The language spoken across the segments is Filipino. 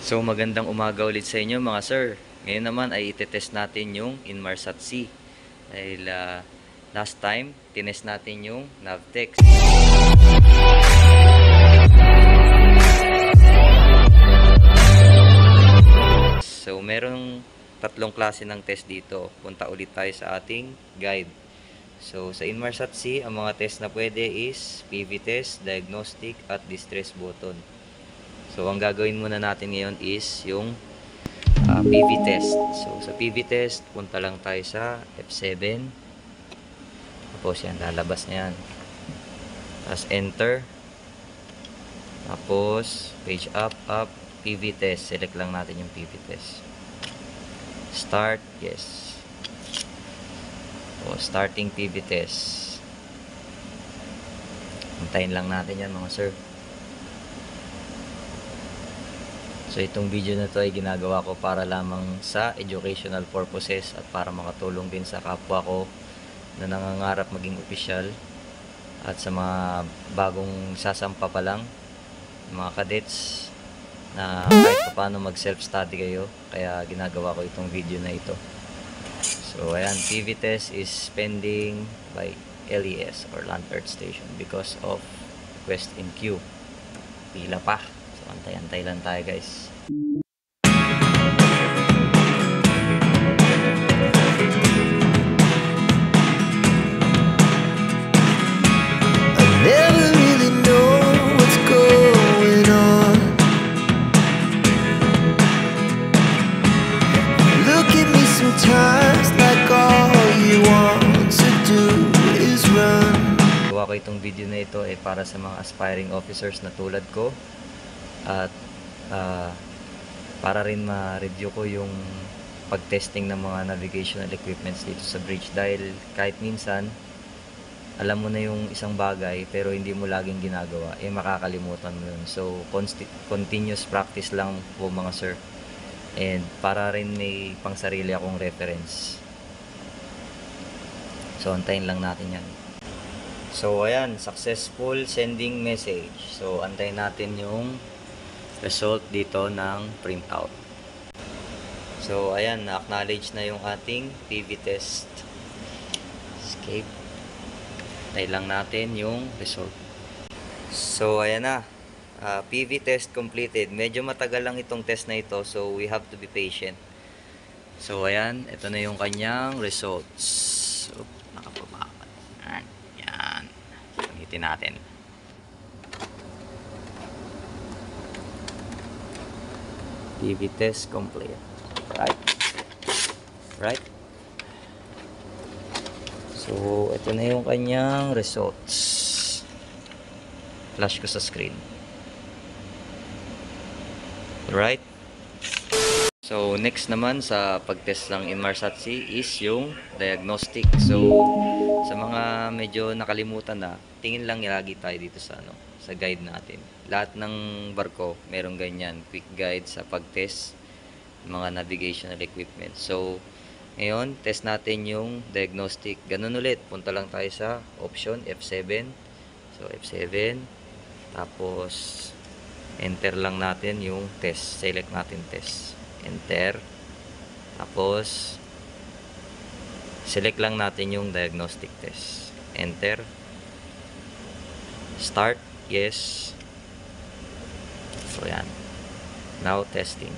So magandang umaga ulit sa inyo mga sir. Ngayon naman ay itetest natin yung Inmarsat C. Dahil last time, tinest natin yung Navtex. So merong tatlong klase ng test dito. Punta ulit tayo sa ating guide. So sa Inmarsat C, ang mga test na pwede is PV test, diagnostic at distress button. So ang gagawin muna natin ngayon is yung PV test. So sa PV test, punta lang tayo sa F7. Tapos yan, lalabas na yan. Tapos enter. Tapos page up, PV test. Select lang natin yung PV test. Start, yes. O, starting PV test. Hintayin lang natin yan mga sir. So itong video na to ay ginagawa ko para lamang sa educational purposes at para makatulong din sa kapwa ko na nangangarap maging opisyal at sa mga bagong sasampa pa lang, mga cadets na kahit pa paano mag self-study kayo, kaya ginagawa ko itong video na ito. So ayan, PV test is pending by LES or Land Earth Station because of request in queue. Pila pa. So antay-antay lang tayo guys. Gawa ko itong video na ito ay para sa mga aspiring officers na tulad ko at para rin ma-review ko yung pag-testing ng mga navigational equipments dito sa bridge, dahil kahit minsan alam mo na yung isang bagay pero hindi mo laging ginagawa, makakalimutan mo yun. So continuous practice lang po mga sir, and para rin may pang sarili akong reference. So antayin lang natin yan. So ayan, successful sending message. So antayin natin yung result dito ng printout. So ayan, na-acknowledge na yung ating PV test. Escape. Antayin lang natin yung result. So ayan na, PV test completed. Medyo matagal lang itong test na ito, so we have to be patient. So ayan, ito na yung kanyang results. So nakapababa. Yan. Panitin natin. PV test complete. Right. So ito na yung kanyang results. Flash ko sa screen. Right. So next naman sa pagtest ng Inmarsat C is yung diagnostic. So sa mga medyo nakalimutan na, tingin lang lagi tayo dito sa sa guide natin. Lahat ng barko merong ganyan, quick guide sa pagtest ng mga navigational equipment. So ngayon, test natin yung diagnostic. Ganun ulit, punta lang tayo sa option F7. So F7, tapos enter lang natin yung test. Select natin test. Enter. Tapos select lang natin yung diagnostic test. Enter. Start. Yes. So yan. Now testing.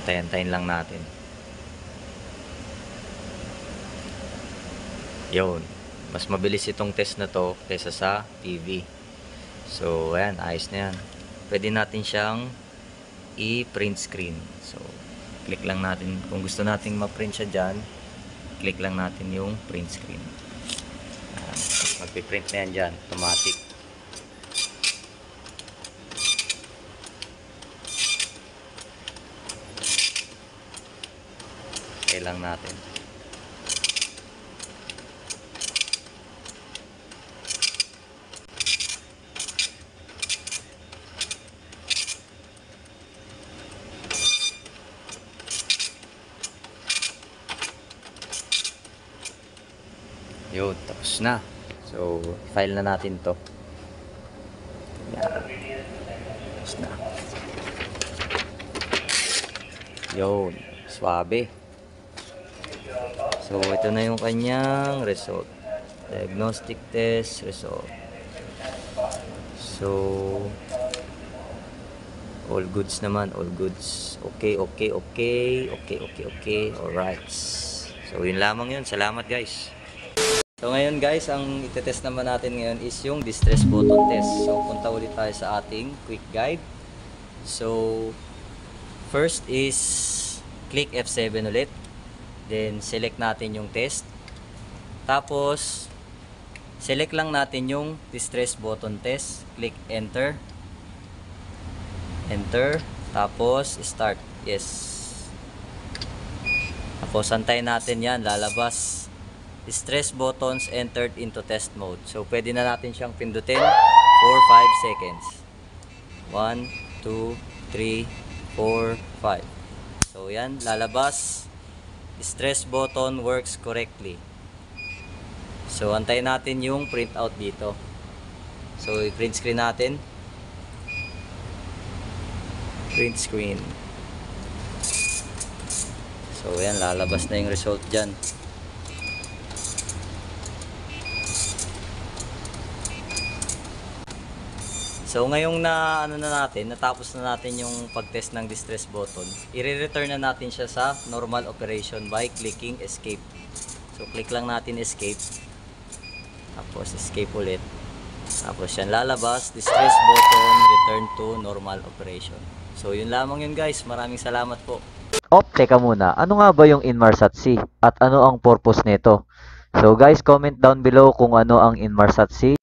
Tayin lang natin. Yun. Mas mabilis itong test na to kaysa sa PV. So ayan, ayos na yan. Pwede natin siyang i-print screen. So click lang natin. Kung gusto nating ma-print siya dyan, click lang natin yung print screen. Magpiprint na yan dyan, automatic. Okay lang natin. Yun, tapos na. So, file na natin to. Yun, swabe. So, ito na yung kanyang result. Diagnostic test result. So, all goods naman, all goods. Okay. Alright. So, yun lamang yun. Salamat guys. So, ngayon guys, ang itetest naman natin ngayon is yung distress button test. So, punta ulit tayo sa ating quick guide. So, first is click F7 ulit. Then, select natin yung test. Tapos, select lang natin yung distress button test. Click enter. Enter. Tapos, start. Yes. Tapos, antayin natin yan. Lalabas. Distress buttons entered into test mode. So, pwede na natin siyang pindutin for 5 seconds. 1, 2, 3, 4, 5. So, yan. Lalabas. Distress button works correctly. So, antayin natin yung printout dito. So, i-print screen natin. Print screen. So, yan. Lalabas na yung result dyan. So, ngayong natapos na natin yung pag-test ng distress button, i-return na natin siya sa normal operation by clicking escape. So, click lang natin escape. Tapos, escape ulit. Tapos, yan lalabas, distress button, return to normal operation. So, yun lamang yun guys. Maraming salamat po. Teka muna. Ano nga ba yung Inmarsat C? At ano ang purpose nito? So guys, comment down below kung ano ang Inmarsat C.